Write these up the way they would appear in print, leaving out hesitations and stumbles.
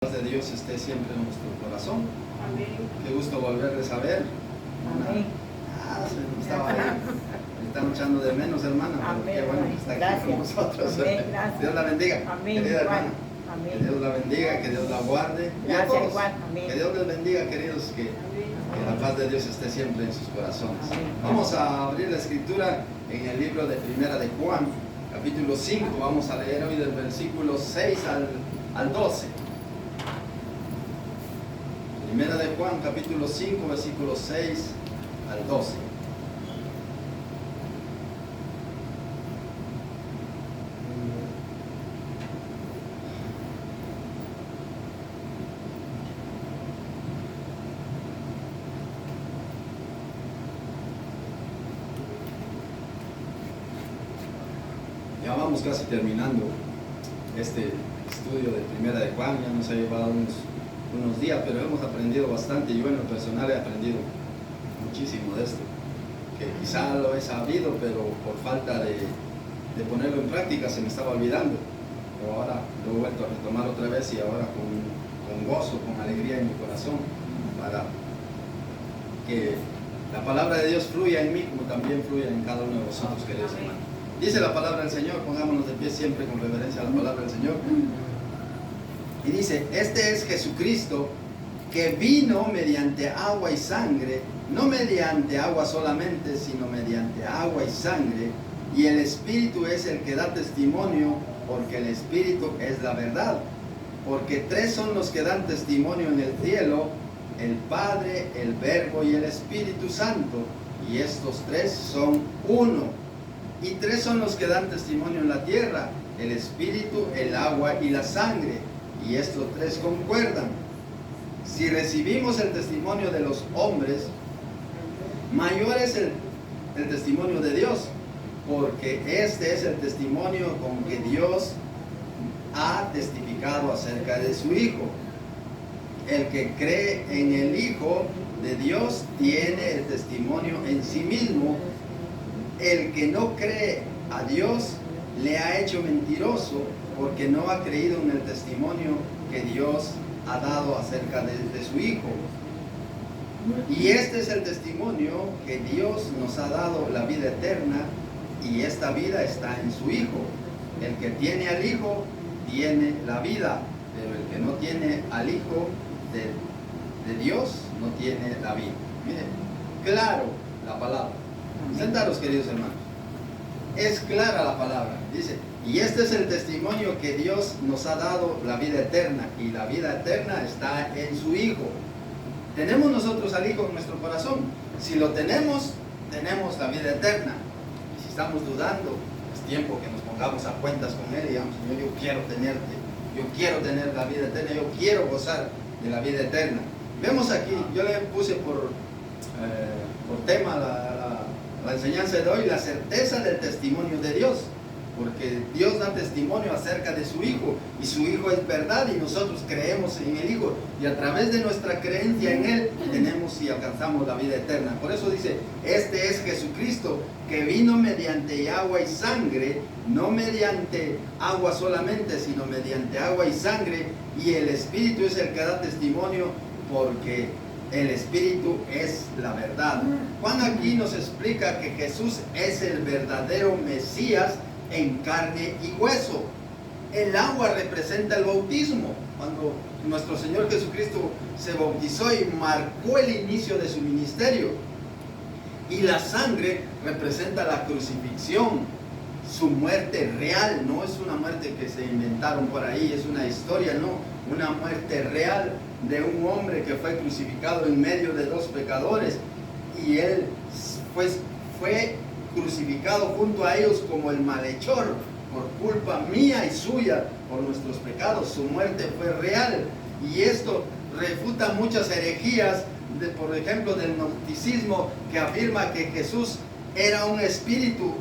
De Dios esté siempre en nuestro corazón. Amén. Qué gusto volverles a ver. Amén. Se me estaba ahí. Me están echando de menos, hermana. Pero Amén. qué bueno que está aquí Gracias. con nosotros. Amén. Gracias. Dios la bendiga. Amén. Querida Igual. hermana. Amén. Que Dios la bendiga, que Dios la guarde. Y a Gracias, todos. igual. Amén. Que Dios les bendiga, queridos. Que la paz de Dios esté siempre en sus corazones. Amén. Vamos a abrir la escritura en el libro de Primera de Juan, capítulo 5. Vamos a leer hoy del versículo 6 al 12. Primera de Juan, capítulo 5, versículos 6 al 12. Ya vamos casi terminando este estudio de Primera de Juan. Ya nos ha llevado unos días, pero hemos aprendido bastante. Yo en lo personal he aprendido muchísimo de esto, que quizá lo he sabido, pero por falta de ponerlo en práctica se me estaba olvidando. Pero ahora lo he vuelto a retomar otra vez y ahora con gozo, con alegría en mi corazón, para que la palabra de Dios fluya en mí como también fluya en cada uno de vosotros, queridos hermanos. Dice la palabra del Señor, pongámonos de pie siempre con reverencia a la palabra del Señor. Y dice, este es Jesucristo, que vino mediante agua y sangre, no mediante agua solamente, sino mediante agua y sangre, y el Espíritu es el que da testimonio, porque el Espíritu es la verdad. Porque tres son los que dan testimonio en el cielo, el Padre, el Verbo y el Espíritu Santo, y estos tres son uno. Y tres son los que dan testimonio en la tierra, el Espíritu, el agua y la sangre, y estos tres concuerdan. Si recibimos el testimonio de los hombres, mayor es el testimonio de Dios, porque este es el testimonio con que Dios ha testificado acerca de su Hijo. El que cree en el Hijo de Dios tiene el testimonio en sí mismo. El que no cree a Dios le ha hecho mentiroso, porque no ha creído en el testimonio que Dios ha dado acerca de su Hijo. Y este es el testimonio, que Dios nos ha dado la vida eterna, y esta vida está en su Hijo. El que tiene al Hijo tiene la vida, pero el que no tiene al Hijo de Dios no tiene la vida. Miren, claro la palabra. Sentaros, queridos hermanos. Es clara la palabra. Dice, y este es el testimonio, que Dios nos ha dado la vida eterna, y la vida eterna está en su Hijo. ¿Tenemos nosotros al Hijo en nuestro corazón? Si lo tenemos, tenemos la vida eterna. Y si estamos dudando, es tiempo que nos pongamos a cuentas con Él y digamos, Señor, yo quiero tenerte, yo quiero tener la vida eterna, yo quiero gozar de la vida eterna. Vemos aquí, yo le puse por tema la enseñanza de hoy, la certeza del testimonio de Dios, porque Dios da testimonio acerca de su Hijo, y su Hijo es verdad, y nosotros creemos en el Hijo, y a través de nuestra creencia en Él tenemos y alcanzamos la vida eterna. Por eso dice, este es Jesucristo, que vino mediante agua y sangre, no mediante agua solamente, sino mediante agua y sangre, y el Espíritu es el que da testimonio, porque el Espíritu es la verdad. Juan aquí nos explica que Jesús es el verdadero Mesías en carne y hueso. El agua representa el bautismo, cuando nuestro Señor Jesucristo se bautizó y marcó el inicio de su ministerio. Y la sangre representa la crucifixión, su muerte real. No es una muerte que se inventaron por ahí, es una historia, no, una muerte real de un hombre que fue crucificado en medio de dos pecadores, y él fue crucificado junto a ellos como el malhechor, por culpa mía y suya, por nuestros pecados. Su muerte fue real, y esto refuta muchas herejías, por ejemplo del gnosticismo, que afirma que Jesús era un espíritu,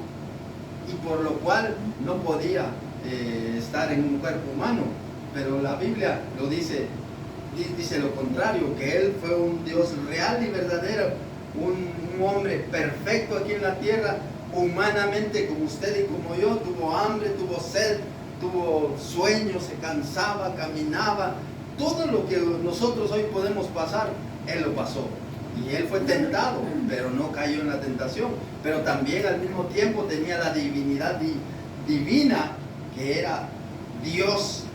y por lo cual no podía estar en un cuerpo humano. Pero la Biblia lo dice lo contrario, que Él fue un Dios real y verdadero, un hombre perfecto aquí en la tierra, humanamente como usted y como yo. Tuvo hambre, tuvo sed, tuvo sueños, se cansaba, caminaba, todo lo que nosotros hoy podemos pasar, Él lo pasó. Y Él fue tentado, pero no cayó en la tentación. Pero también al mismo tiempo tenía la divinidad divina, que era Dios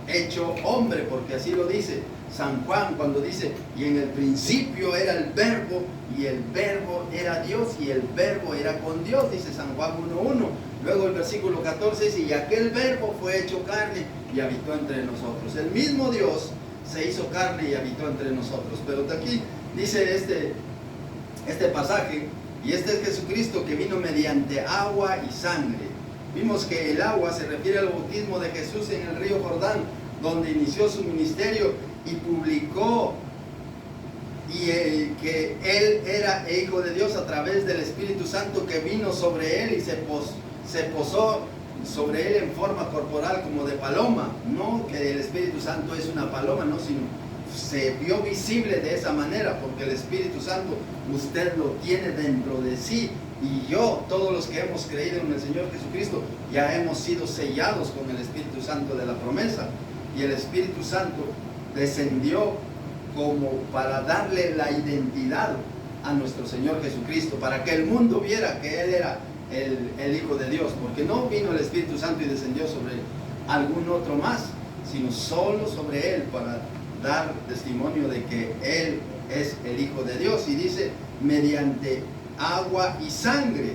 hecho hombre, porque así lo dice San Juan cuando dice, y en el principio era el verbo, y el verbo era Dios, y el verbo era con Dios, dice San Juan 1:1. Luego el versículo 14 dice, y aquel verbo fue hecho carne y habitó entre nosotros. El mismo Dios se hizo carne y habitó entre nosotros. Pero de aquí dice este pasaje, y este es Jesucristo que vino mediante agua y sangre. Vimos que el agua se refiere al bautismo de Jesús en el río Jordán, donde inició su ministerio y publicó que Él era hijo de Dios a través del Espíritu Santo que vino sobre Él y se posó sobre Él en forma corporal como de paloma. No que el Espíritu Santo es una paloma, no, sino se vio visible de esa manera, porque el Espíritu Santo usted lo tiene dentro de sí, y yo, todos los que hemos creído en el Señor Jesucristo, ya hemos sido sellados con el Espíritu Santo de la promesa, y el Espíritu Santo descendió como para darle la identidad a nuestro Señor Jesucristo, para que el mundo viera que Él era el Hijo de Dios, porque no vino el Espíritu Santo y descendió sobre algún otro más, sino solo sobre Él, para dar testimonio de que Él es el Hijo de Dios. Y dice, mediante agua y sangre.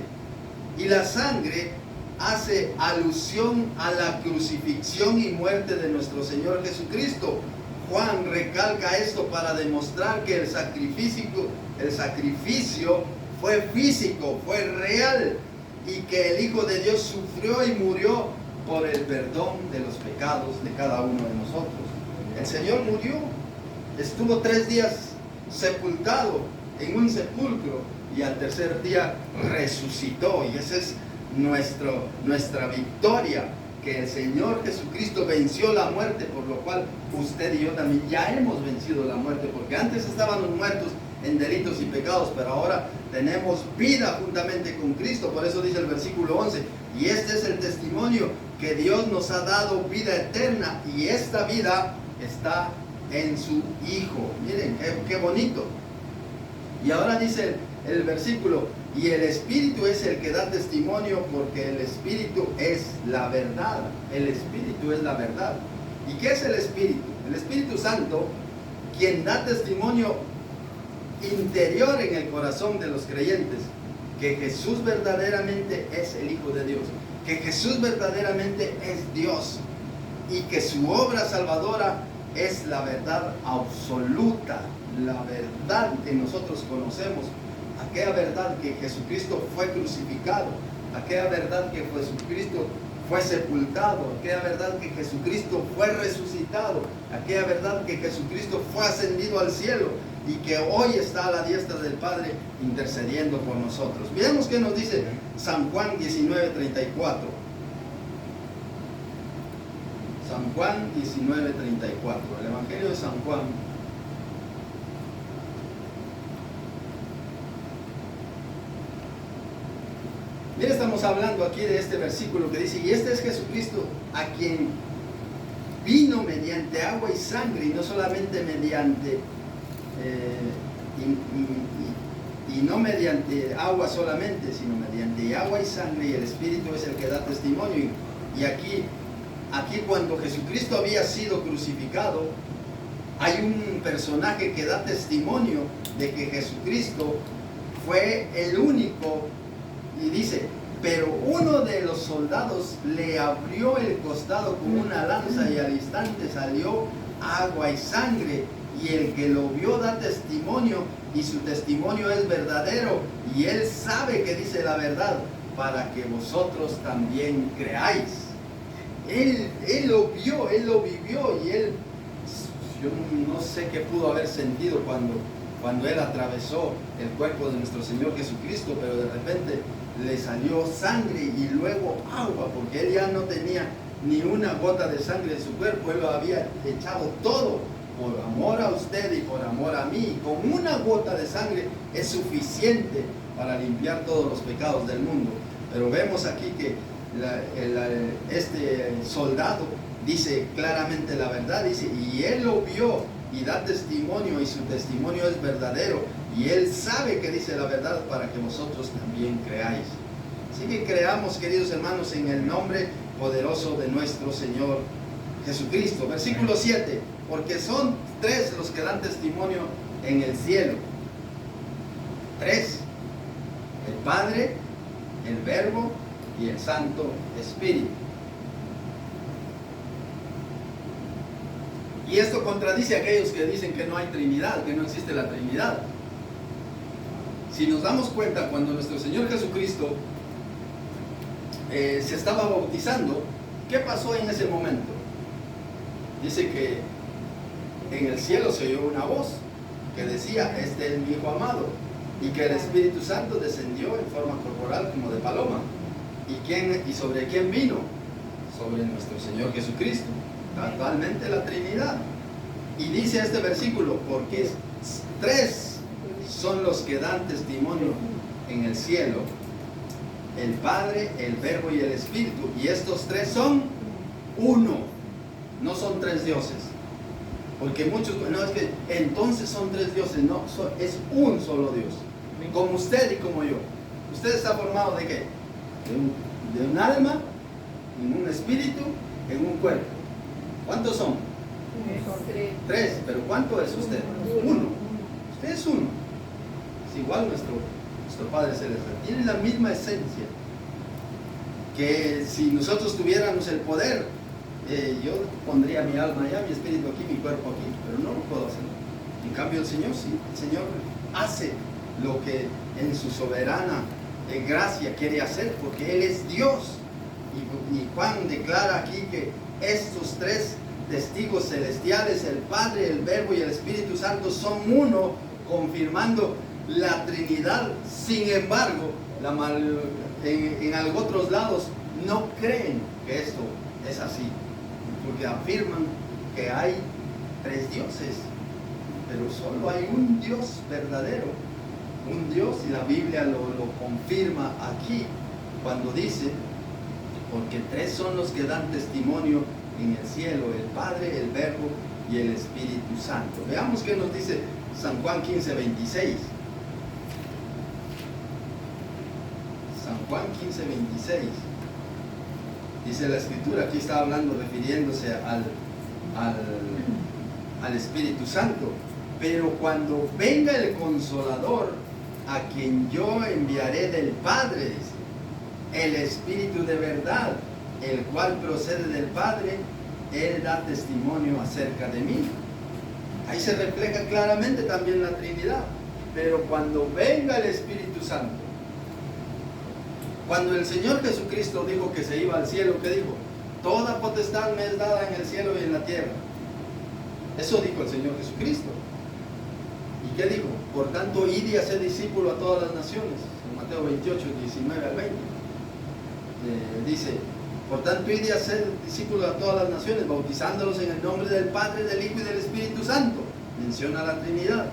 Y la sangre hace alusión a la crucifixión y muerte de nuestro Señor Jesucristo. Juan recalca esto para demostrar que el sacrificio fue físico, fue real, y que el Hijo de Dios sufrió y murió por el perdón de los pecados de cada uno de nosotros. El Señor murió, estuvo 3 días sepultado en un sepulcro, y al tercer día resucitó, y esa es nuestra victoria, que el Señor Jesucristo venció la muerte, por lo cual usted y yo también ya hemos vencido la muerte, porque antes estábamos muertos en delitos y pecados, pero ahora tenemos vida juntamente con Cristo. Por eso dice el versículo 11, y este es el testimonio, que Dios nos ha dado vida eterna, y esta vida está en su Hijo. Miren, qué bonito. Y ahora dice el versículo, y el Espíritu es el que da testimonio, porque el Espíritu es la verdad. El Espíritu es la verdad. ¿Y qué es el Espíritu? El Espíritu Santo, quien da testimonio interior en el corazón de los creyentes, que Jesús verdaderamente es el Hijo de Dios, que Jesús verdaderamente es Dios, y que su obra salvadora es la verdad absoluta, la verdad que nosotros conocemos, aquella verdad que Jesucristo fue crucificado, aquella verdad que Jesucristo fue sepultado, aquella verdad que Jesucristo fue resucitado, aquella verdad que Jesucristo fue ascendido al cielo y que hoy está a la diestra del Padre intercediendo por nosotros. Veamos qué nos dice San Juan 19:34. San Juan 19:34, el Evangelio de San Juan. Mira, estamos hablando aquí de este versículo que dice, y este es Jesucristo, a quien vino mediante agua y sangre, y no solamente mediante, y no mediante agua solamente, sino mediante agua y sangre, y el Espíritu es el que da testimonio. Y aquí cuando Jesucristo había sido crucificado, hay un personaje que da testimonio de que Jesucristo fue el único. Y dice, pero uno de los soldados le abrió el costado con una lanza, y al instante salió agua y sangre, y el que lo vio da testimonio, y su testimonio es verdadero, y él sabe que dice la verdad, para que vosotros también creáis. Él lo vio, él lo vivió, y yo no sé qué pudo haber sentido cuando él atravesó el cuerpo de nuestro Señor Jesucristo, pero de repente le salió sangre y luego agua, porque él ya no tenía ni una gota de sangre en su cuerpo, él lo había echado todo por amor a usted y por amor a mí. Y con una gota de sangre es suficiente para limpiar todos los pecados del mundo. Pero vemos aquí que este soldado dice claramente la verdad, dice, y Él lo vio y da testimonio, y su testimonio es verdadero, y Él sabe que dice la verdad para que vosotros también creáis. Así que creamos, queridos hermanos, en el nombre poderoso de nuestro Señor Jesucristo. Versículo 7, porque son 3 los que dan testimonio en el cielo. 3, el Padre, el Verbo y el Santo Espíritu. Y esto contradice a aquellos que dicen que no hay Trinidad, que no existe la Trinidad. Si nos damos cuenta, cuando nuestro Señor Jesucristo se estaba bautizando, ¿qué pasó en ese momento? Dice que en el cielo se oyó una voz que decía, este es mi Hijo amado, y que el Espíritu Santo descendió en forma corporal como de paloma. ¿Y sobre quién vino? Sobre nuestro Señor Jesucristo. Actualmente la Trinidad. Y dice este versículo, porque 3 son los que dan testimonio en el cielo, el Padre, el Verbo y el Espíritu, y estos 3 son uno, no son 3 dioses, porque muchos, no es que entonces son 3 dioses, no, es un solo Dios, como usted y como yo. Usted está formado ¿de qué? De un alma, en un espíritu, en un cuerpo. ¿Cuántos son? 3, pero ¿cuánto es usted? 1. Usted es 1. Es igual nuestro Padre Celestial. Tiene la misma esencia. Que si nosotros tuviéramos el poder, yo pondría mi alma allá, mi espíritu aquí, mi cuerpo aquí, pero no lo puedo hacer. En cambio el Señor sí. El Señor hace lo que en su soberana gracia quiere hacer, porque Él es Dios. Y Juan declara aquí que estos 3 testigos celestiales, el Padre, el Verbo y el Espíritu Santo, son uno, confirmando la Trinidad. Sin embargo, en otros lados no creen que esto es así, porque afirman que hay 3 dioses, pero solo hay un Dios verdadero, un Dios, y la Biblia lo confirma aquí cuando dice, porque 3 son los que dan testimonio en el cielo, el Padre, el Verbo y el Espíritu Santo. Veamos qué nos dice San Juan 15:26. San Juan 15:26. Dice la Escritura, aquí está hablando, refiriéndose al Espíritu Santo. Pero cuando venga el Consolador, a quien yo enviaré del Padre, dice, el Espíritu de verdad, el cual procede del Padre, Él da testimonio acerca de mí. Ahí se refleja claramente también la Trinidad. Pero cuando venga el Espíritu Santo, cuando el Señor Jesucristo dijo que se iba al cielo, ¿qué dijo? Toda potestad me es dada en el cielo y en la tierra. Eso dijo el Señor Jesucristo. ¿Y qué dijo? Por tanto, id y haced discípulo a todas las naciones. En Mateo 28, 19 al 20. Dice, por tanto, id y haced discípulos a todas las naciones, bautizándolos en el nombre del Padre, del Hijo y del Espíritu Santo. Menciona la Trinidad.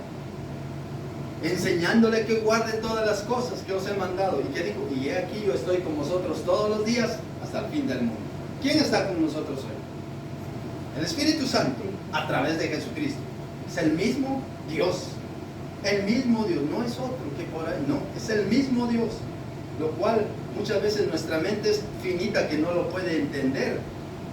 Enseñándole que guarde todas las cosas que os he mandado. ¿Y qué dijo? Y he aquí yo estoy con vosotros todos los días hasta el fin del mundo. ¿Quién está con nosotros hoy? El Espíritu Santo, a través de Jesucristo. Es el mismo Dios. El mismo Dios, no es otro que por ahí, no, es el mismo Dios. Lo cual muchas veces nuestra mente es finita, que no lo puede entender,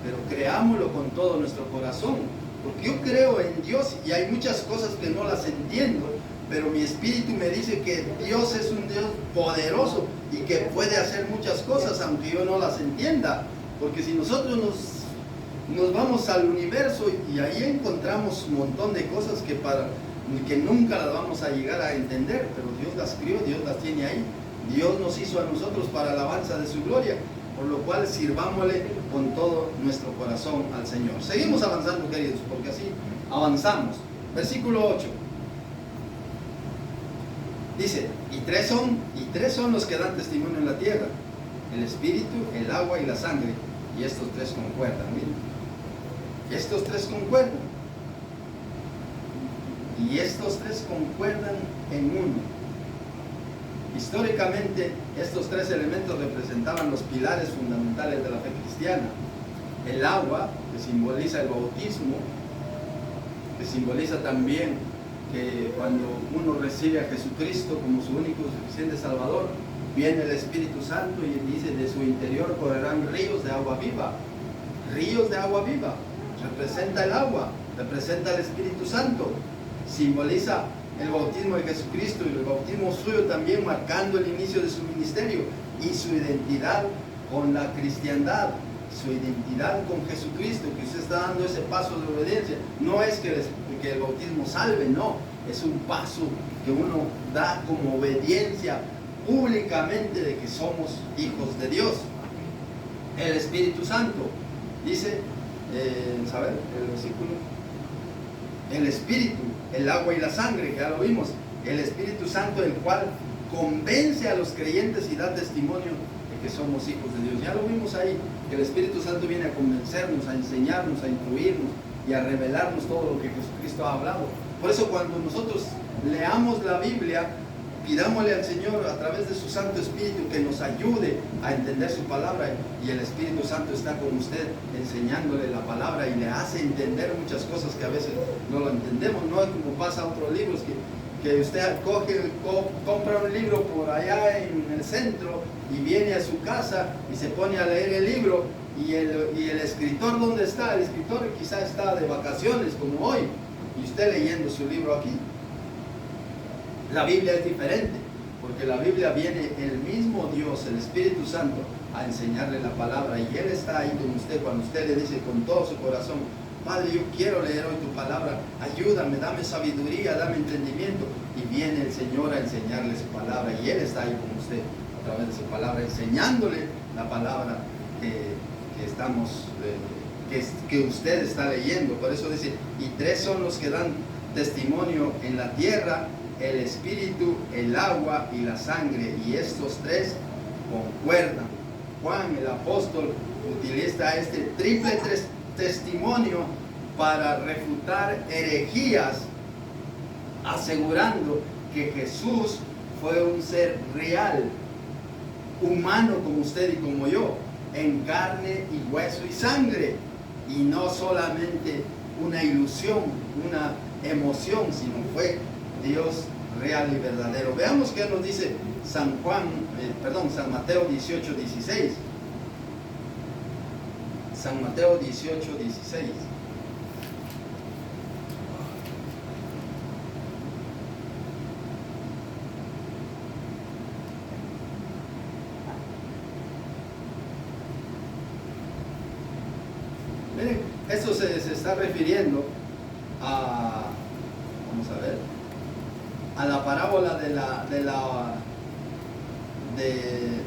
pero creámoslo con todo nuestro corazón, porque yo creo en Dios y hay muchas cosas que no las entiendo, pero mi espíritu me dice que Dios es un Dios poderoso y que puede hacer muchas cosas aunque yo no las entienda, porque si nosotros nos vamos al universo y ahí encontramos un montón de cosas que nunca las vamos a llegar a entender, pero Dios las crió, Dios las tiene ahí. Dios nos hizo a nosotros para alabanza de su gloria, por lo cual sirvámosle con todo nuestro corazón al Señor. Seguimos avanzando, queridos, porque así avanzamos. Versículo 8. Dice, y tres son los que dan testimonio en la tierra, el espíritu, el agua y la sangre, y estos 3 concuerdan. Miren, estos 3 concuerdan. Y estos 3 concuerdan en uno. Históricamente, estos 3 elementos representaban los pilares fundamentales de la fe cristiana. El agua que simboliza el bautismo, que simboliza también que cuando uno recibe a Jesucristo como su único y suficiente Salvador, viene el Espíritu Santo y dice: de su interior correrán ríos de agua viva. Ríos de agua viva. Representa el agua, representa el Espíritu Santo, simboliza el bautismo de Jesucristo y el bautismo suyo también, marcando el inicio de su ministerio y su identidad con la cristiandad, su identidad con Jesucristo, que usted está dando ese paso de obediencia. No es que el bautismo salve, no, es un paso que uno da como obediencia públicamente de que somos hijos de Dios. El Espíritu Santo, dice, ¿saber el versículo? El Espíritu, el agua y la sangre, que ya lo vimos. El Espíritu Santo, el cual convence a los creyentes y da testimonio de que somos hijos de Dios. Ya lo vimos ahí, que el Espíritu Santo viene a convencernos, a enseñarnos, a instruirnos y a revelarnos todo lo que Jesucristo ha hablado. Por eso cuando nosotros leamos la Biblia, pidámosle al Señor a través de su Santo Espíritu que nos ayude a entender su palabra, y el Espíritu Santo está con usted enseñándole la palabra y le hace entender muchas cosas que a veces no lo entendemos. No es como pasa a otros libros que usted compra un libro por allá en el centro y viene a su casa y se pone a leer el libro, y el escritor, ¿dónde está? El escritor quizá está de vacaciones como hoy y usted leyendo su libro aquí. La Biblia es diferente, porque la Biblia viene el mismo Dios, el Espíritu Santo, a enseñarle la palabra, y Él está ahí con usted cuando usted le dice con todo su corazón: Padre, yo quiero leer hoy tu palabra, ayúdame, dame sabiduría, dame entendimiento. Y viene el Señor a enseñarle su palabra, y Él está ahí con usted a través de su palabra, enseñándole la palabra que usted está leyendo. Por eso dice: y tres son los que dan testimonio en la tierra, el Espíritu, el agua y la sangre, y estos tres concuerdan. Juan el apóstol utiliza este triple testimonio para refutar herejías, asegurando que Jesús fue un ser real, humano como usted y como yo, en carne y hueso y sangre, y no solamente una ilusión, una emoción, sino fue Dios real y verdadero. Veamos qué nos dice San Mateo 18:16. San Mateo 18:16. Miren, esto se está refiriendo a, vamos a ver, a la parábola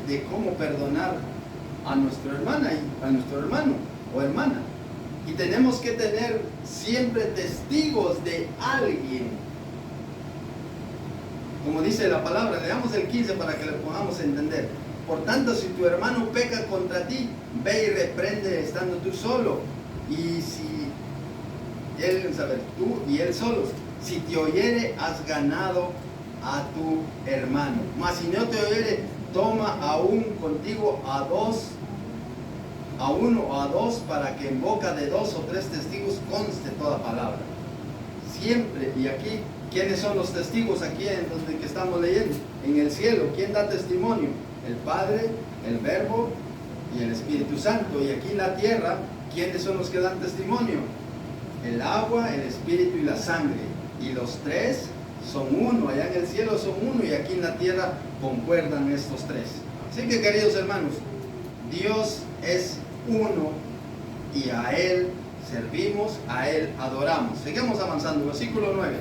de cómo perdonar a nuestra hermana y a nuestro hermano o hermana. Y tenemos que tener siempre testigos de alguien. Como dice la palabra, leamos el 15 para que lo podamos entender. Por tanto, si tu hermano peca contra ti, ve y reprende estando tú solo. Y si él, tú y él solos. Si te oyere, has ganado a tu hermano. Mas si no te oyere, toma aún contigo a uno o a dos, para que en boca de dos o tres testigos conste toda palabra. Siempre, y aquí, ¿quiénes son los testigos aquí en donde que estamos leyendo? En el cielo, ¿quién da testimonio? El Padre, el Verbo y el Espíritu Santo. Y aquí en la tierra, ¿quiénes son los que dan testimonio? El agua, el Espíritu y la sangre. Y los tres son uno, allá en el cielo son uno, y aquí en la tierra concuerdan estos tres. Así que, queridos hermanos, Dios es uno y a Él servimos, a Él adoramos. Seguimos avanzando, versículo 9.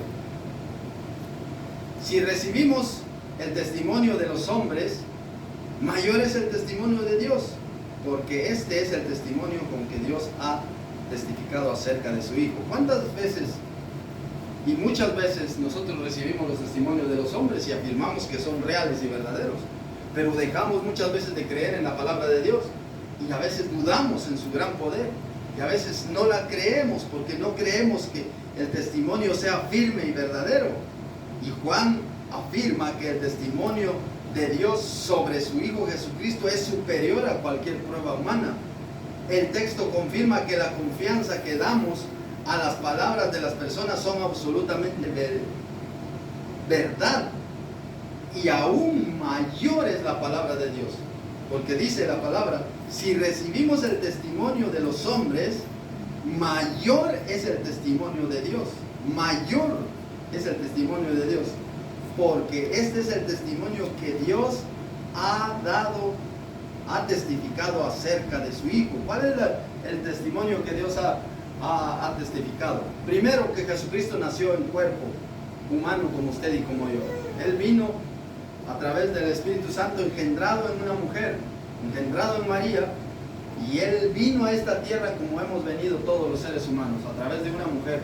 Si recibimos el testimonio de los hombres, mayor es el testimonio de Dios, porque este es el testimonio con que Dios ha testificado acerca de su Hijo. ¿Cuántas veces y muchas veces nosotros recibimos los testimonios de los hombres y afirmamos que son reales y verdaderos, pero dejamos muchas veces de creer en la palabra de Dios, y a veces dudamos en su gran poder, y a veces no la creemos porque no creemos que el testimonio sea firme y verdadero? Y Juan afirma que el testimonio de Dios sobre su Hijo Jesucristo es superior a cualquier prueba humana. el texto confirma que la confianza que damos a las palabras de las personas son absolutamente verdad. Y aún mayor es la palabra de Dios. Porque dice la palabra, si recibimos el testimonio de los hombres, mayor es el testimonio de Dios. Mayor es el testimonio de Dios. Porque este es el testimonio que Dios ha ha testificado acerca de su Hijo. ¿Cuál es el testimonio que Dios ha testificado? Primero, que Jesucristo nació en cuerpo humano como usted y como yo. Él vino a través del Espíritu Santo engendrado en una mujer, engendrado en María, y Él vino a esta tierra como hemos venido todos los seres humanos, a través de una mujer.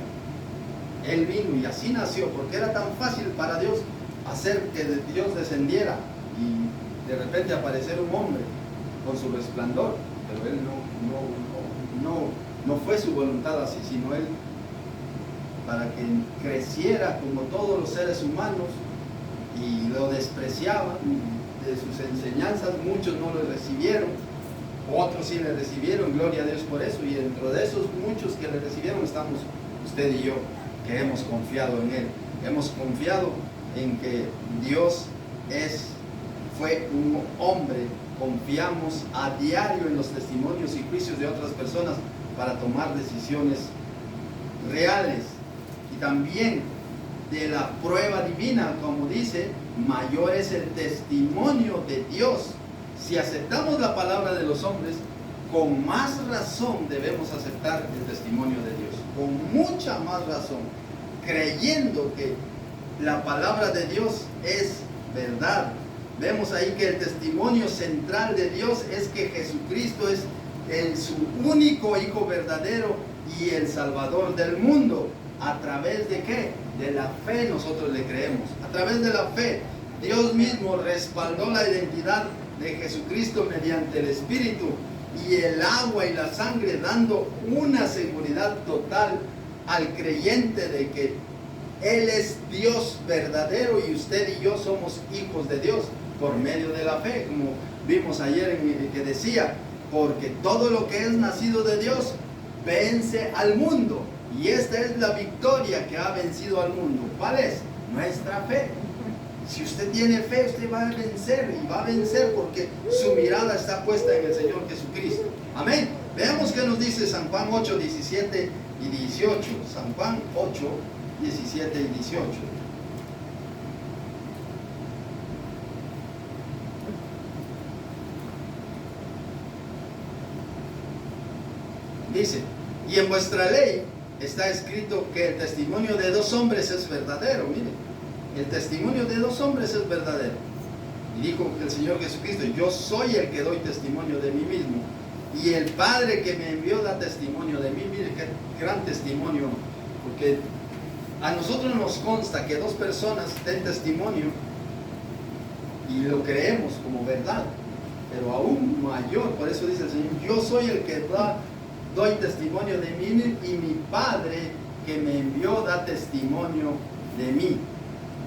Él vino y así nació, porque era tan fácil para Dios hacer que Dios descendiera y de repente aparecer un hombre con su resplandor, pero Él no fue su voluntad así, sino Él, para que creciera como todos los seres humanos, y lo despreciaban. De sus enseñanzas muchos no lo recibieron, otros sí le recibieron, gloria a Dios por eso, y dentro de esos muchos que le recibieron estamos usted y yo, que hemos confiado en Él, hemos confiado en que Dios fue un hombre. Confiamos a diario en los testimonios y juicios de otras personas para tomar decisiones reales, y también de la prueba divina, como dice, mayor es el testimonio de Dios. Si aceptamos la palabra de los hombres, con más razón debemos aceptar el testimonio de Dios, con mucha más razón, creyendo que la palabra de Dios es verdad. Vemos ahí que el testimonio central de Dios es que Jesucristo es su único Hijo verdadero y el Salvador del mundo. ¿A través de qué? De la fe nosotros le creemos. A través de la fe, Dios mismo respaldó la identidad de Jesucristo mediante el Espíritu y el agua y la sangre, dando una seguridad total al creyente de que Él es Dios verdadero y usted y yo somos hijos de Dios por medio de la fe, como vimos ayer que decía, porque todo lo que es nacido de Dios vence al mundo, y esta es la victoria que ha vencido al mundo. ¿Cuál es? Nuestra fe. Si usted tiene fe, usted va a vencer, y va a vencer porque su mirada está puesta en el Señor Jesucristo. Amén. Veamos qué nos dice San Juan 8, 17 y 18. San Juan 8, 17 y 18. Dice, y en vuestra ley está escrito que el testimonio de dos hombres es verdadero. Mire, el testimonio de dos hombres es verdadero. Y dijo el Señor Jesucristo, yo soy el que doy testimonio de mí mismo, y el Padre que me envió da testimonio de mí. Mire qué gran testimonio, porque a nosotros nos consta que dos personas den testimonio y lo creemos como verdad, pero aún mayor. Por eso dice el Señor, yo soy el que doy testimonio de mí, y mi Padre que me envió da testimonio de mí.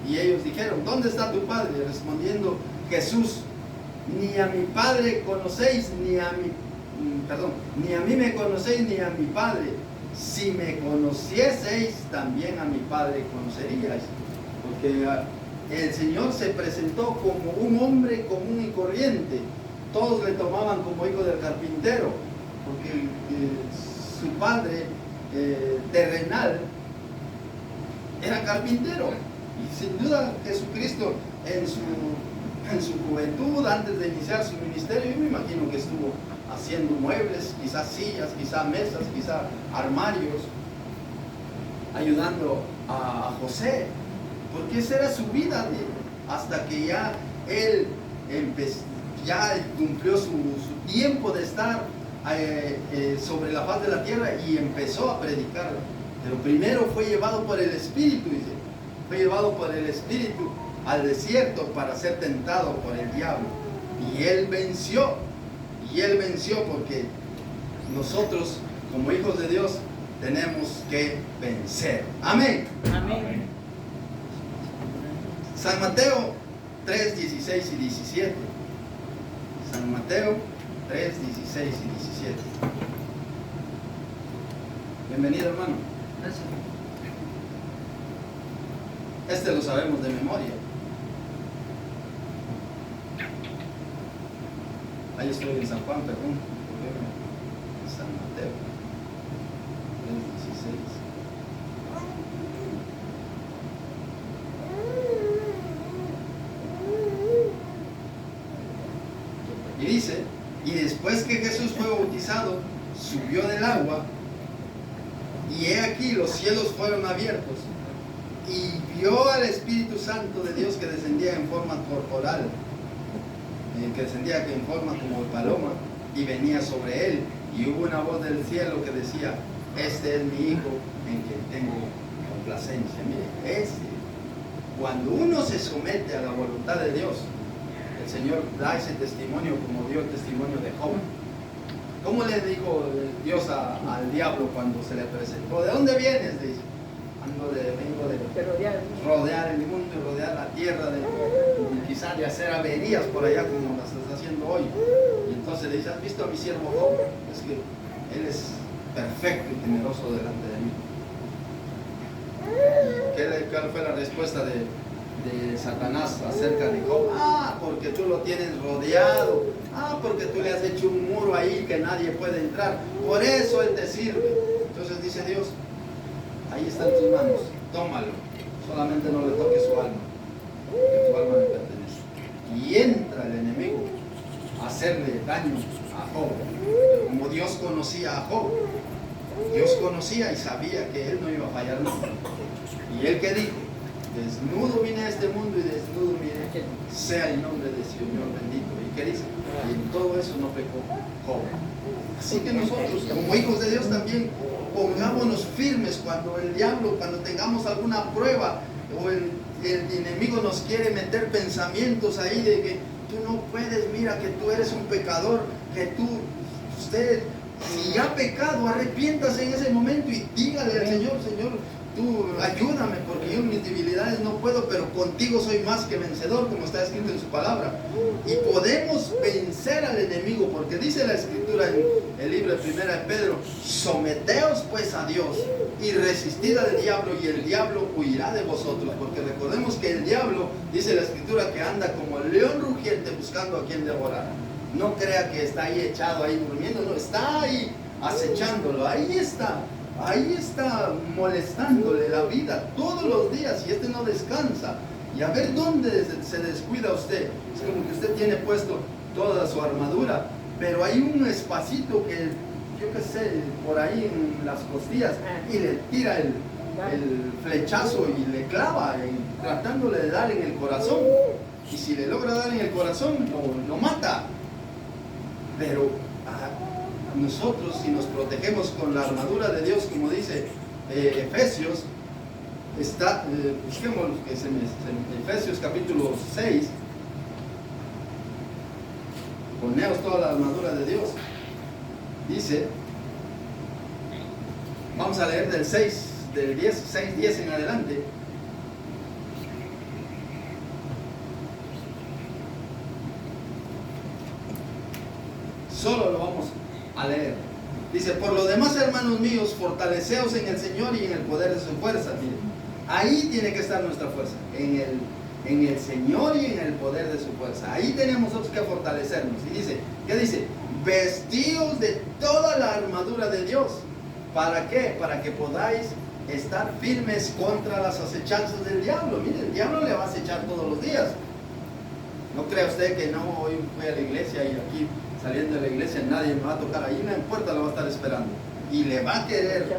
Y ellos dijeron, ¿dónde está tu Padre? Respondiendo Jesús, ni a mi Padre conocéis, ni a mí me conocéis, ni a mi Padre. Si me conocieseis, también a mi Padre conoceríais. Porque el Señor se presentó como un hombre común y corriente. Todos le tomaban como hijo del carpintero, porque su padre terrenal era carpintero. Y sin duda Jesucristo en su juventud, antes de iniciar su ministerio, yo me imagino que estuvo haciendo muebles, quizás sillas, quizás mesas, quizás armarios, ayudando a José, porque esa era su vida, hasta que ya él ya cumplió su tiempo de estar sobre la faz de la tierra y empezó a predicar. Pero primero fue llevado por el Espíritu, dice, fue llevado por el Espíritu al desierto para ser tentado por el diablo, y él venció, porque nosotros como hijos de Dios tenemos que vencer. Amén. Amén. San Mateo 3, 16 y 17. San Mateo 3, 16 y 17. Bienvenido, hermano. Gracias. Este lo sabemos de memoria. Ahí estoy en San Juan, perdón. En San Mateo. 3:16. Y dice, y después que Jesús fue bautizado, subió del agua, y he aquí los cielos fueron abiertos, y vio al Espíritu Santo de Dios que descendía en forma corporal, que descendía en forma como de paloma, y venía sobre él, y hubo una voz del cielo que decía, este es mi Hijo en quien tengo complacencia. Mire, cuando uno se somete a la voluntad de Dios, el Señor da ese testimonio como dio el testimonio de Job. ¿Cómo le dijo Dios al diablo cuando se le presentó? ¿De dónde vienes? Dice, vengo de rodear el mundo y rodear la tierra, y quizás de hacer averías por allá como las estás haciendo hoy. Y entonces le dice, ¿has visto a mi siervo Job? Es que él es perfecto y temeroso delante de mí. ¿Cuál fue la respuesta de Satanás acerca de Job? Porque tú lo tienes rodeado. Porque tú le has hecho un muro ahí que nadie puede entrar. Por eso él te sirve. Entonces dice Dios, ahí están tus manos, tómalo. Solamente no le toques su alma, porque tu alma le pertenece. Y entra el enemigo a hacerle daño a Job. Como Dios conocía a Job, Dios conocía y sabía que él no iba a fallar nunca. ¿Y él qué dijo? Desnudo vine a este mundo y desnudo miré, sea el nombre del Señor bendito. ¿Y qué dice? Y en todo eso no pecó Job. Así que nosotros, como hijos de Dios, también pongámonos firmes cuando el diablo, cuando tengamos alguna prueba o el enemigo nos quiere meter pensamientos ahí de que tú no puedes, mira que tú eres un pecador, que usted, si ha pecado, arrepiéntase en ese momento y dígale al Señor, Señor, tú ayúdame porque yo en mis debilidades no puedo, pero contigo soy más que vencedor, como está escrito en su palabra. Y podemos vencer al enemigo, porque dice la escritura en el libro de 1 de Pedro, someteos pues a Dios y resistid al diablo y el diablo huirá de vosotros, porque recordemos que el diablo, dice la escritura, que anda como león rugiente buscando a quien devorar. No crea que está ahí echado, ahí durmiendo, no, está ahí acechándolo, ahí está molestándole la vida todos los días, y no descansa. Y a ver dónde se descuida usted. Es como que usted tiene puesto toda su armadura, pero hay un espacito que, yo qué sé, por ahí en las costillas, y le tira el flechazo y le clava, tratándole de dar en el corazón. Y si le logra dar en el corazón, lo mata. Pero nosotros, si nos protegemos con la armadura de Dios, como dice Efesios, busquemos que Efesios capítulo 6, poneos toda la armadura de Dios. Dice, vamos a leer del 6:10 en adelante. Solo lo vamos a leer. Dice, por lo demás, hermanos míos, fortaleceos en el Señor y en el poder de su fuerza. Miren, ahí tiene que estar nuestra fuerza, en el Señor y en el poder de su fuerza. Ahí tenemos nosotros que fortalecernos. Y dice, ¿qué dice? Vestíos de toda la armadura de Dios. ¿Para qué? Para que podáis estar firmes contra las acechanzas del diablo. Miren, el diablo le va a acechar todos los días. No crea usted que no, hoy fui a la iglesia y aquí saliendo de la iglesia nadie me va a tocar. Ahí en la puerta lo va a estar esperando y le va a querer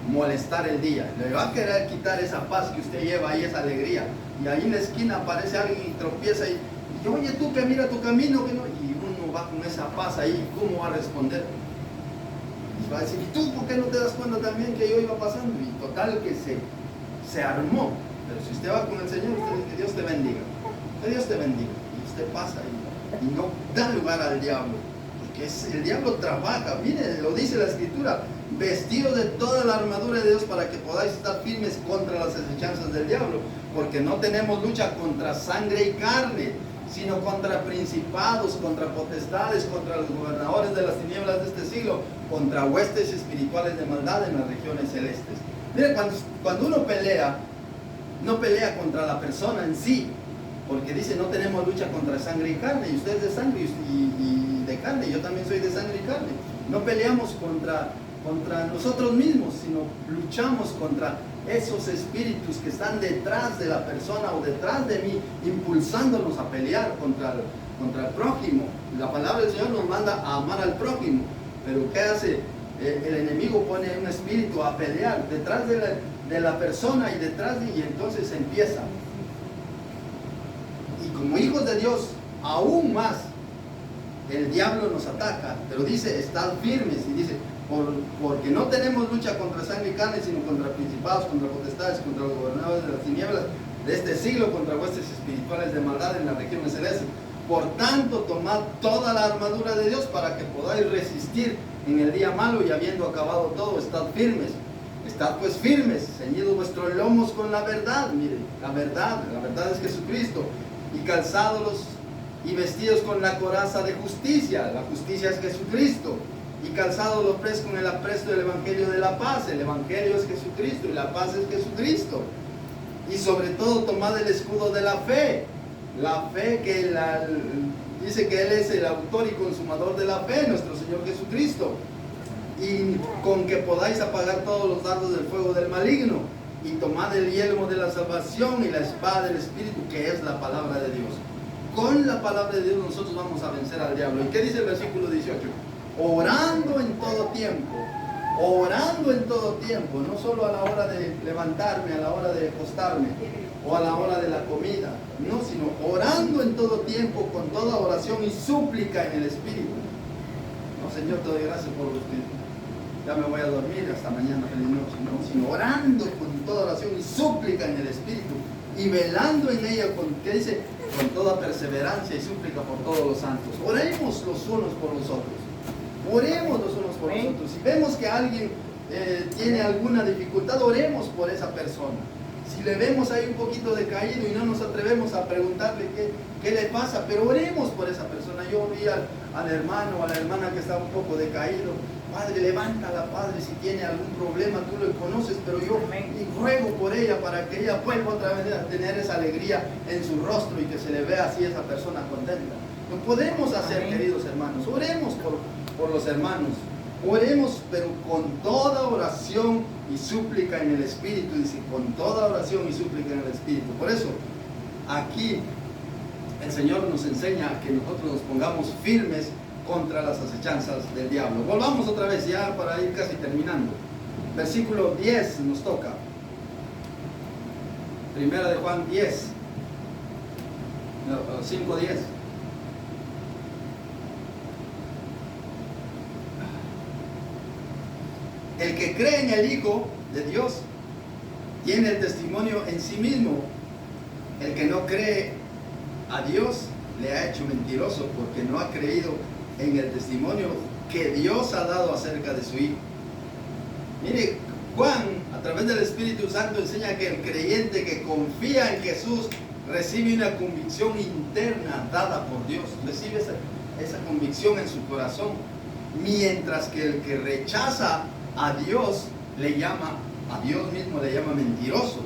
molestar el día, le va a querer quitar esa paz que usted lleva ahí, esa alegría. Y ahí en la esquina aparece alguien y tropieza y oye, tú que mira tu camino, que no. Y uno va con esa paz ahí, ¿cómo va a responder? Y va a decir, ¿y tú por qué no te das cuenta también que yo iba pasando? Y total que se armó. Pero si usted va con el Señor, usted dice, que Dios te bendiga, que Dios te bendiga. Y usted pasa y no da lugar al diablo, porque el diablo trabaja. Mire, lo dice la escritura, vestido de toda la armadura de Dios para que podáis estar firmes contra las acechanzas del diablo, porque no tenemos lucha contra sangre y carne, sino contra principados, contra potestades, contra los gobernadores de las tinieblas de este siglo, contra huestes espirituales de maldad en las regiones celestes. Mire, cuando uno pelea, no pelea contra la persona en sí, porque dice, no tenemos lucha contra sangre y carne, y usted es de sangre y de carne, yo también soy de sangre y carne. No peleamos contra nosotros mismos, sino luchamos contra esos espíritus que están detrás de la persona o detrás de mí, impulsándonos a pelear contra el prójimo. La palabra del Señor nos manda a amar al prójimo, pero ¿qué hace? El enemigo pone un espíritu a pelear detrás de la persona y detrás de, y entonces empieza. Y como hijos de Dios, aún más, el diablo nos ataca, pero dice, estad firmes, y dice, porque no tenemos lucha contra sangre y carne, sino contra principados, contra potestades, contra los gobernadores de las tinieblas de este siglo, contra huestes espirituales de maldad en las regiones celestes. Por tanto, tomad toda la armadura de Dios para que podáis resistir en el día malo, y habiendo acabado todo, estad firmes. Estad pues firmes, ceñidos vuestros lomos con la verdad. Mire, la verdad es Jesucristo, y calzados y vestidos con la coraza de justicia. La justicia es Jesucristo. Y calzados los pies con el apresto del Evangelio de la paz. El Evangelio es Jesucristo y la paz es Jesucristo. Y sobre todo tomad el escudo de la fe. La fe que dice que Él es el autor y consumador de la fe, nuestro Señor Jesucristo. Y con que podáis apagar todos los dardos del fuego del maligno. Y tomad el yelmo de la salvación y la espada del Espíritu, que es la palabra de Dios. Con la palabra de Dios nosotros vamos a vencer al diablo. ¿Y qué dice el versículo 18? Orando en todo tiempo, no solo a la hora de levantarme, a la hora de acostarme o a la hora de la comida, no, sino orando en todo tiempo con toda oración y súplica en el Espíritu. No, Señor, te doy gracias por los que ya me voy a dormir, hasta mañana, feliz noche, no, sino orando con toda oración y súplica en el Espíritu, y velando en ella ¿qué dice? Con toda perseverancia y súplica por todos los santos. Oremos los unos por los otros. Oremos los unos por los otros. Si vemos que alguien tiene alguna dificultad, oremos por esa persona. Si le vemos ahí un poquito decaído y no nos atrevemos a preguntarle qué le pasa, pero oremos por esa persona. Yo vi al hermano o a la hermana que está un poco decaído. Padre, levántala, Padre, si tiene algún problema, tú lo conoces, pero yo ruego por ella para que ella vuelva otra vez a tener esa alegría en su rostro y que se le vea así esa persona contenta. Lo podemos hacer, queridos hermanos. Oremos por los hermanos. Oremos, pero con toda oración y súplica en el Espíritu. Dice, con toda oración y súplica en el Espíritu. Por eso, aquí el Señor nos enseña que nosotros nos pongamos firmes contra las acechanzas del diablo. Volvamos otra vez ya para ir casi terminando. Versículo 10 nos toca. Primera de Juan 10. 5:10. El que cree en el Hijo de Dios tiene el testimonio en sí mismo. El que no cree a Dios le ha hecho mentiroso, porque no ha creído en el testimonio que Dios ha dado acerca de su Hijo. Mire, Juan, a través del Espíritu Santo, enseña que el creyente que confía en Jesús recibe una convicción interna dada por Dios. Recibe esa convicción en su corazón. Mientras que el que rechaza a Dios a Dios mismo le llama mentiroso.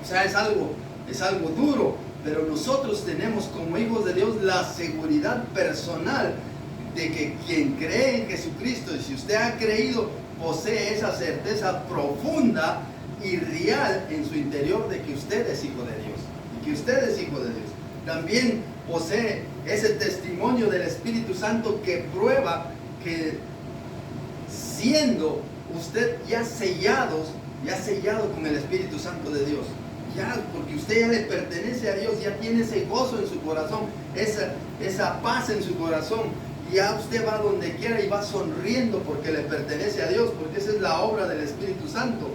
O sea, es algo duro, pero nosotros tenemos como hijos de Dios la seguridad personal de que quien cree en Jesucristo, y si usted ha creído, posee esa certeza profunda y real en su interior de que usted es hijo de Dios, y que usted es hijo de Dios. También posee ese testimonio del Espíritu Santo que prueba que siendo usted ya sellado con el Espíritu Santo de Dios, ya porque usted ya le pertenece a Dios, ya tiene ese gozo en su corazón, esa paz en su corazón, ya usted va donde quiera y va sonriendo porque le pertenece a Dios, porque esa es la obra del Espíritu Santo.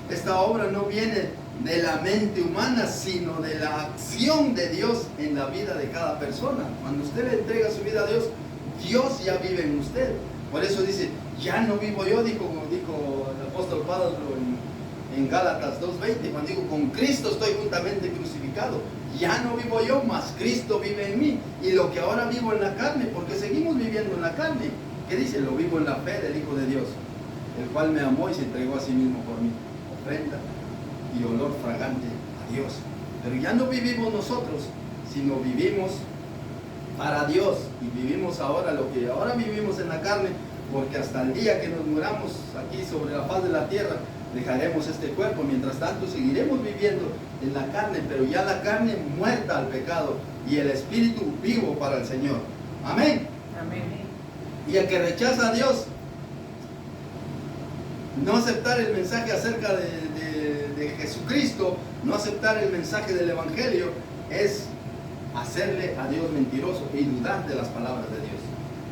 Esta obra no viene de la mente humana, sino de la acción de Dios en la vida de cada persona. Cuando usted le entrega su vida a Dios, Dios ya vive en usted. Por eso dice, ya no vivo yo, dijo el apóstol Pablo en Gálatas 2:20, cuando digo, con Cristo estoy juntamente crucificado. Ya no vivo yo, mas Cristo vive en mí. Y lo que ahora vivo en la carne, porque seguimos viviendo en la carne. ¿Qué dice? Lo vivo en la fe del Hijo de Dios, el cual me amó y se entregó a sí mismo por mí. Ofrenda y olor fragante a Dios. Pero ya no vivimos nosotros, sino vivimos para Dios. Y vivimos ahora lo que ahora vivimos en la carne, porque hasta el día que nos muramos aquí sobre la faz de la tierra, dejaremos este cuerpo. Mientras tanto seguiremos viviendo en la carne, pero ya la carne muerta al pecado y el espíritu vivo para el Señor. Amén. Amén. Y el que rechaza a Dios, no aceptar el mensaje acerca de Jesucristo, no aceptar el mensaje del Evangelio, es hacerle a Dios mentiroso y dudar de las palabras de Dios.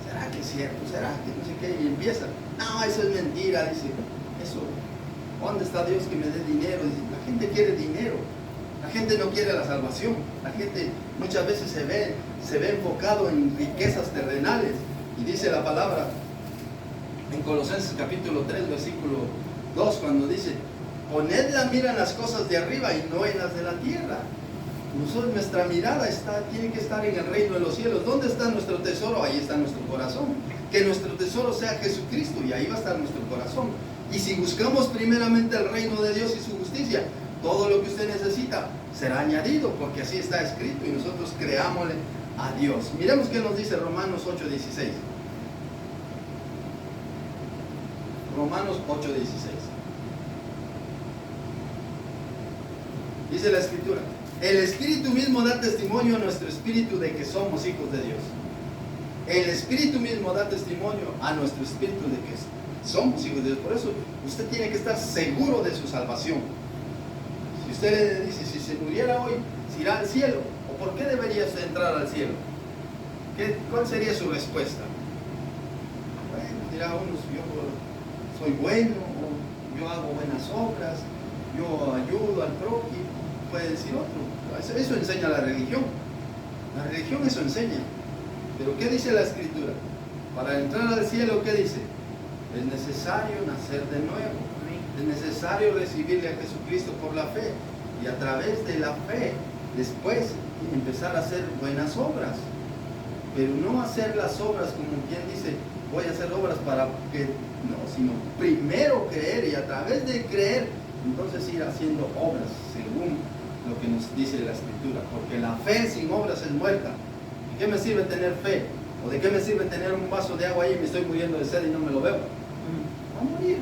¿Será que es cierto? ¿Será que no sé qué? Y empieza, no, eso es mentira, dice, eso, ¿dónde está Dios que me dé dinero? Dice, la gente quiere dinero, la gente no quiere la salvación, la gente muchas veces se ve enfocado en riquezas terrenales. Y dice la palabra en Colosenses capítulo 3, versículo 2, cuando dice, poned la mira en las cosas de arriba y no en las de la tierra. Nuestra mirada tiene que estar en el reino de los cielos. ¿Dónde está nuestro tesoro? Ahí está nuestro corazón. Que nuestro tesoro sea Jesucristo, y ahí va a estar nuestro corazón. Y si buscamos primeramente el reino de Dios y su justicia, todo lo que usted necesita será añadido, porque así está escrito, y nosotros creámosle a Dios. Miremos qué nos dice Romanos 8:16. Romanos 8:16. Dice la Escritura, el Espíritu mismo da testimonio a nuestro espíritu de que somos hijos de Dios. El Espíritu mismo da testimonio a nuestro espíritu de que somos hijos de Dios. Por eso usted tiene que estar seguro de su salvación. Si usted le dice, si se muriera hoy, ¿se irá al cielo? ¿O por qué debería usted entrar al cielo? ¿Cuál sería su respuesta? Bueno, dirá uno, yo soy bueno, o yo hago buenas obras, yo ayudo al prójimo, puede decir otro. Eso enseña la religión. La religión eso enseña. Pero ¿qué dice la Escritura? Para entrar al cielo, ¿qué dice? Es necesario nacer de nuevo. Es necesario recibirle a Jesucristo por la fe. Y a través de la fe, después empezar a hacer buenas obras. Pero no hacer las obras como quien dice, voy a hacer obras para que... No, sino primero creer, y a través de creer, entonces ir haciendo obras según lo que nos dice la Escritura. Porque la fe sin obras es muerta. ¿De qué me sirve tener fe? ¿O de qué me sirve tener un vaso de agua ahí y me estoy muriendo de sed y no me lo bebo? Va a morir.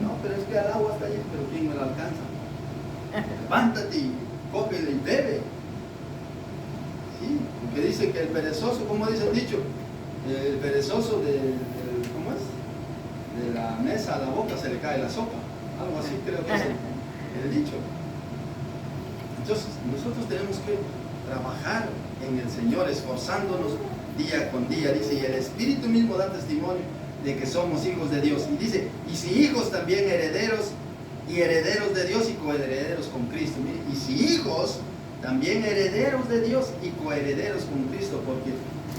No, pero es que el agua está ahí, pero ¿quién me la alcanza? Levántate y cógele y bebe. Sí, porque dice que el perezoso, ¿cómo dice el dicho? El perezoso ¿cómo es? De la mesa a la boca se le cae la sopa. Algo así creo que es el dicho. Entonces, nosotros tenemos que trabajar en el Señor, esforzándonos día con día. Dice, y el Espíritu mismo da testimonio de que somos hijos de Dios. Y dice, y si hijos, también herederos, y herederos de Dios y coherederos con Cristo. Y si hijos, también herederos de Dios y coherederos con Cristo, porque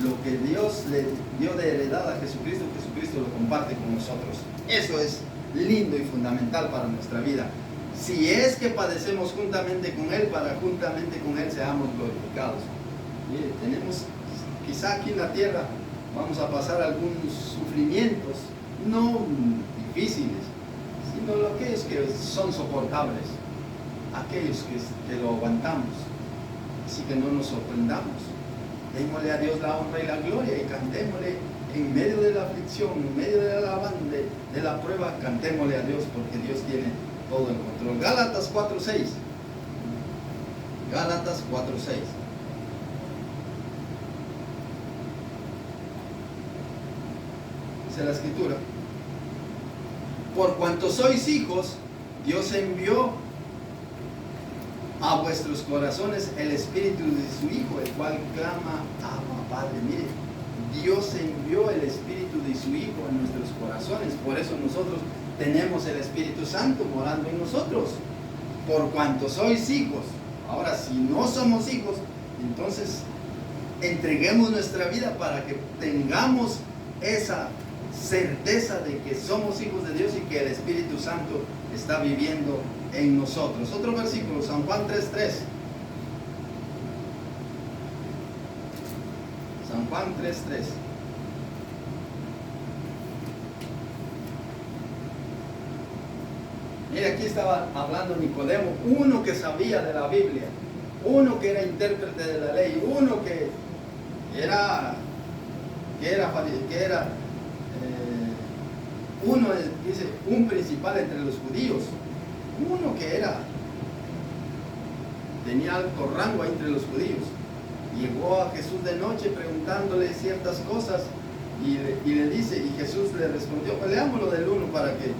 lo que Dios le dio de heredad a Jesucristo, Jesucristo lo comparte con nosotros. Eso es lindo y fundamental para nuestra vida. Si es que padecemos juntamente con Él, para juntamente con Él seamos glorificados. Mire, tenemos, quizá aquí en la tierra, vamos a pasar algunos sufrimientos, no difíciles, sino aquellos que son soportables, aquellos que lo aguantamos. Así que no nos sorprendamos. Démosle a Dios la honra y la gloria y cantémosle en medio de la aflicción, en medio de la prueba, cantémosle a Dios, porque Dios tiene todo en control. Gálatas 4:6. Gálatas 4:6. Dice la Escritura, por cuanto sois hijos, Dios envió a vuestros corazones el Espíritu de su Hijo, el cual clama, Abba, Padre. Mire, Dios envió el Espíritu de su Hijo en nuestros corazones. Por eso nosotros tenemos el Espíritu Santo morando en nosotros. Por cuanto sois hijos. Ahora, si no somos hijos, entonces entreguemos nuestra vida para que tengamos esa certeza de que somos hijos de Dios y que el Espíritu Santo está viviendo en nosotros. Otro versículo, San Juan 3:3. San Juan 3:3. Mira, aquí estaba hablando Nicodemo, uno que sabía de la Biblia, uno que era intérprete de la ley, uno que era uno, dice, un principal entre los judíos, uno que tenía alto rango entre los judíos. Llegó a Jesús de noche preguntándole ciertas cosas y le dice, y Jesús le respondió, pues leámoslo del 1 para que,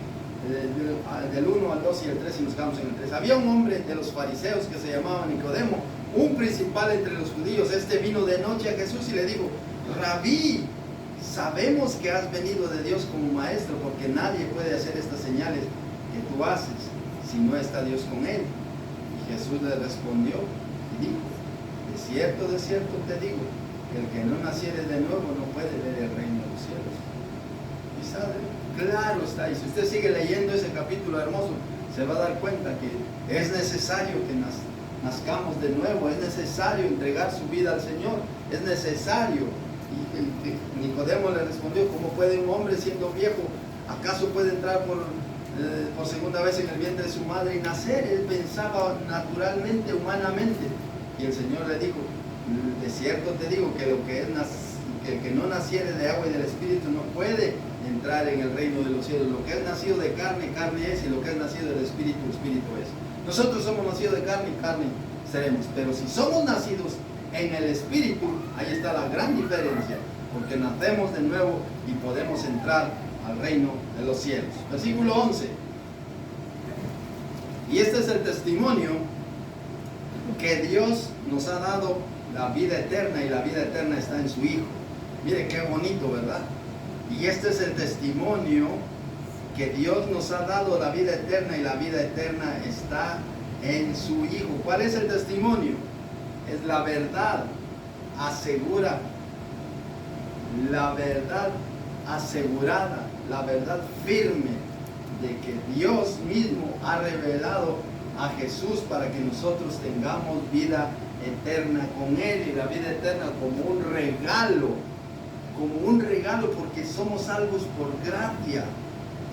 del 1 al 2 y el 3 y nos quedamos en el 3. Había un hombre de los fariseos que se llamaba Nicodemo, un principal entre los judíos. Este vino de noche a Jesús y le dijo, Rabí, sabemos que has venido de Dios como maestro, porque nadie puede hacer estas señales que tú haces si no está Dios con él. Y Jesús le respondió y dijo, de cierto te digo, que el que no naciere de nuevo no puede ver el reino de los cielos. Y sabe, claro está, y si usted sigue leyendo ese capítulo hermoso, se va a dar cuenta que es necesario que nazcamos de nuevo, es necesario entregar su vida al Señor, es necesario. Y Nicodemo le respondió, ¿cómo puede un hombre siendo viejo, acaso puede entrar por segunda vez en el vientre de su madre y nacer? Él pensaba naturalmente, humanamente. Y el Señor le dijo, de cierto te digo que el que no naciere de agua y del Espíritu no puede entrar en el reino de los cielos. Lo que es nacido de carne, carne es, y lo que es nacido del Espíritu, Espíritu es. Nosotros somos nacidos de carne y carne seremos. Pero si somos nacidos en el Espíritu, ahí está la gran diferencia, porque nacemos de nuevo y podemos entrar al reino de los cielos. Versículo 11. Y este es el testimonio que Dios nos ha dado la vida eterna, y la vida eterna está en su Hijo. Mire qué bonito, ¿verdad? Y este es el testimonio que Dios nos ha dado la vida eterna, y la vida eterna está en su Hijo. ¿Cuál es el testimonio? Es la verdad asegura, la verdad asegurada, la verdad firme de que Dios mismo ha revelado a Jesús para que nosotros tengamos vida eterna con Él, y la vida eterna como un regalo, porque somos salvos por gracia.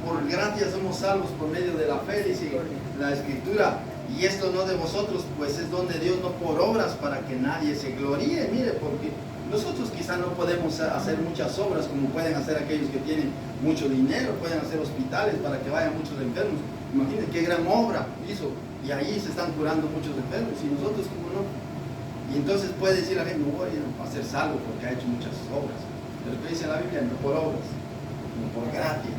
Por gracia somos salvos por medio de la fe, dice la Escritura. Y esto no de vosotros, pues es don de Dios, no por obras, para que nadie se gloríe. Mire, porque nosotros quizá no podemos hacer muchas obras como pueden hacer aquellos que tienen mucho dinero, pueden hacer hospitales para que vayan muchos enfermos. Imagínense qué gran obra hizo, y ahí se están curando muchos enfermos, y nosotros como no. Y entonces puede decir la gente, no voy a ser salvo porque ha hecho muchas obras. Pero que dice la Biblia, no por obras, sino por gracia.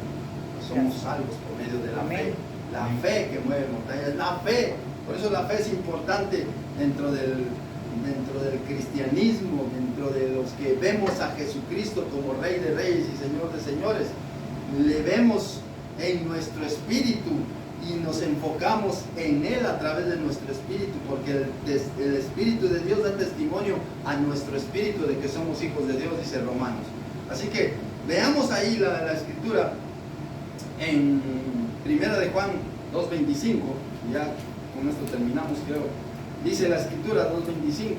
Somos salvos por medio de la fe. La fe que mueve montañas, la fe. Por eso la fe es importante dentro del cristianismo, dentro de los que vemos a Jesucristo como Rey de Reyes y Señor de Señores. Le vemos en nuestro espíritu y nos enfocamos en Él a través de nuestro espíritu, porque el Espíritu de Dios da testimonio a nuestro espíritu de que somos hijos de Dios, dice Romanos. Así que veamos ahí la Escritura en 1 de Juan 2:25, ya con esto terminamos, creo. Dice la Escritura 2:25,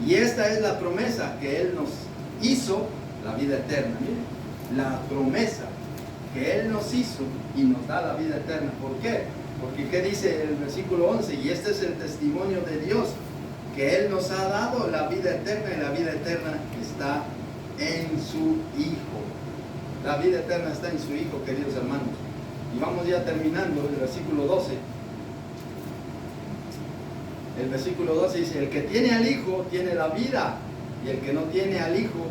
y esta es la promesa que Él nos hizo, la vida eterna. Miren, la promesa que Él nos hizo y nos da la vida eterna. ¿Por qué? Porque ¿qué dice el versículo 11? Y este es el testimonio de Dios, que Él nos ha dado la vida eterna, y la vida eterna está en su Hijo. La vida eterna está en su Hijo, queridos hermanos. Y vamos ya terminando el versículo 12. El versículo 12 dice, el que tiene al Hijo tiene la vida, y el que no tiene al Hijo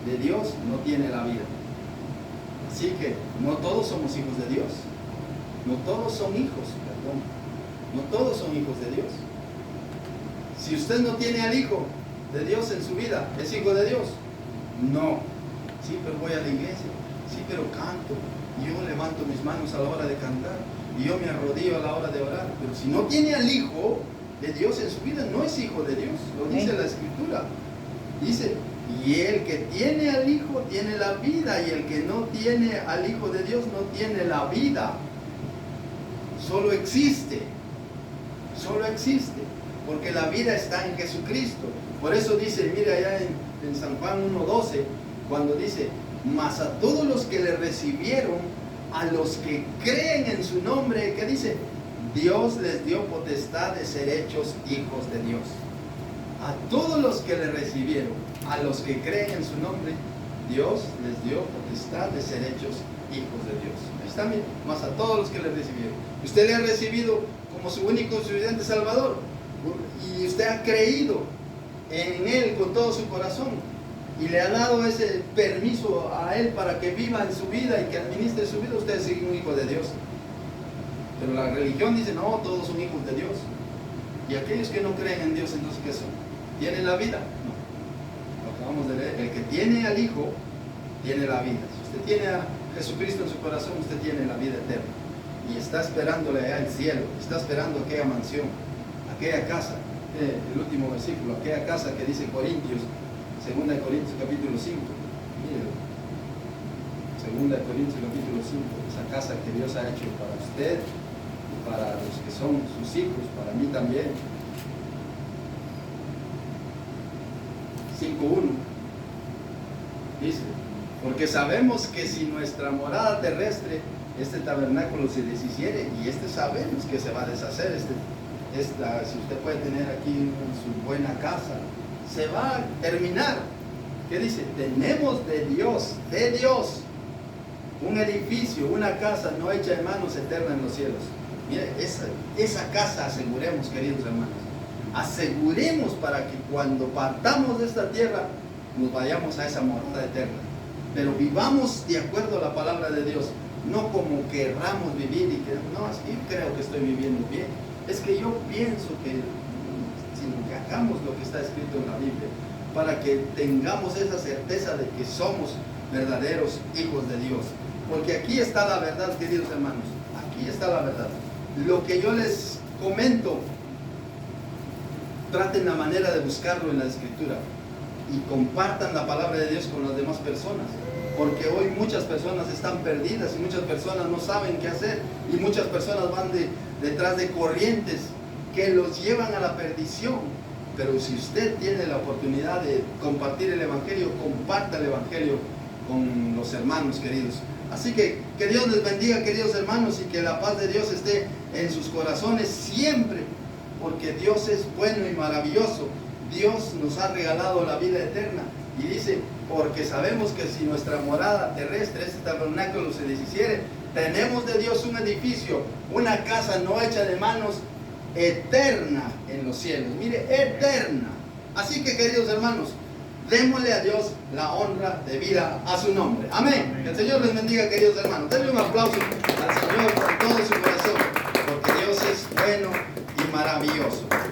de Dios no tiene la vida. Así que no todos somos hijos de Dios. No todos son hijos, perdón. No todos son hijos de Dios. Si usted no tiene al Hijo de Dios en su vida, ¿es hijo de Dios? No. Sí, pero voy a la iglesia. Sí, pero canto. Y yo levanto mis manos a la hora de cantar. Y yo me arrodillo a la hora de orar. Pero si no tiene al Hijo de Dios en su vida, no es hijo de Dios. Lo dice la Escritura. Dice, Y el que tiene al Hijo tiene la vida, y el que no tiene al Hijo de Dios no tiene la vida. Solo existe, porque la vida está en Jesucristo. Por eso dice, mira allá en San Juan 1:12, cuando dice, mas a todos los que le recibieron, a los que creen en su nombre, ¿qué dice? Dios les dio potestad de ser hechos hijos de Dios. A todos los que le recibieron, a los que creen en su nombre, Dios les dio potestad de ser hechos hijos de Dios. Ahí está, mira, más a todos los que le recibieron. Usted le ha recibido como su único y suficiente Salvador, y usted ha creído en Él con todo su corazón, y le ha dado ese permiso a Él para que viva en su vida y que administre su vida. Usted es un hijo de Dios. Pero la religión dice, no, todos son hijos de Dios. Y aquellos que no creen en Dios, entonces, ¿qué son? ¿Tienen la vida? No. Lo acabamos de leer. El que tiene al Hijo, tiene la vida. Si usted tiene a Jesucristo en su corazón, usted tiene la vida eterna. Y está esperándole allá el cielo. Está esperando aquella mansión, aquella casa. El último versículo, aquella casa que dice Corintios, 2 Corintios capítulo 5. Mire, 2 Corintios capítulo 5. Esa casa que Dios ha hecho para usted, para los que son sus hijos, para mí también. 5:1 dice, porque sabemos que si nuestra morada terrestre, este tabernáculo se deshiciere, y sabemos que se va a deshacer, si usted puede tener aquí su buena casa, se va a terminar. ¿Qué dice? Tenemos de Dios, un edificio, una casa no hecha de manos, eterna en los cielos. Mire, esa casa aseguremos, queridos hermanos. Aseguremos para que cuando partamos de esta tierra, nos vayamos a esa morada eterna. Pero vivamos de acuerdo a la palabra de Dios. No como querramos vivir y que, no, es que yo creo que estoy viviendo bien. Es que yo pienso que, sino que hagamos lo que está escrito en la Biblia, para que tengamos esa certeza de que somos verdaderos hijos de Dios. Porque aquí está la verdad, queridos hermanos. Aquí está la verdad. Lo que yo les comento, traten la manera de buscarlo en la Escritura y compartan la palabra de Dios con las demás personas, porque hoy muchas personas están perdidas y muchas personas no saben qué hacer, y muchas personas van detrás de corrientes que los llevan a la perdición. Pero si usted tiene la oportunidad de compartir el Evangelio, comparta el Evangelio con los hermanos queridos. Así que Dios les bendiga, queridos hermanos, y que la paz de Dios esté en sus corazones siempre, porque Dios es bueno y maravilloso. Dios nos ha regalado la vida eterna, y dice, porque sabemos que si nuestra morada terrestre, este tabernáculo, se deshiciere, tenemos de Dios un edificio, una casa no hecha de manos, eterna en los cielos. Mire, eterna. Así que, queridos hermanos, démosle a Dios la honra debida a su nombre. Amén. Que el Señor les bendiga, queridos hermanos. Denle un aplauso al Señor con todo su corazón, porque Dios es bueno y maravilloso.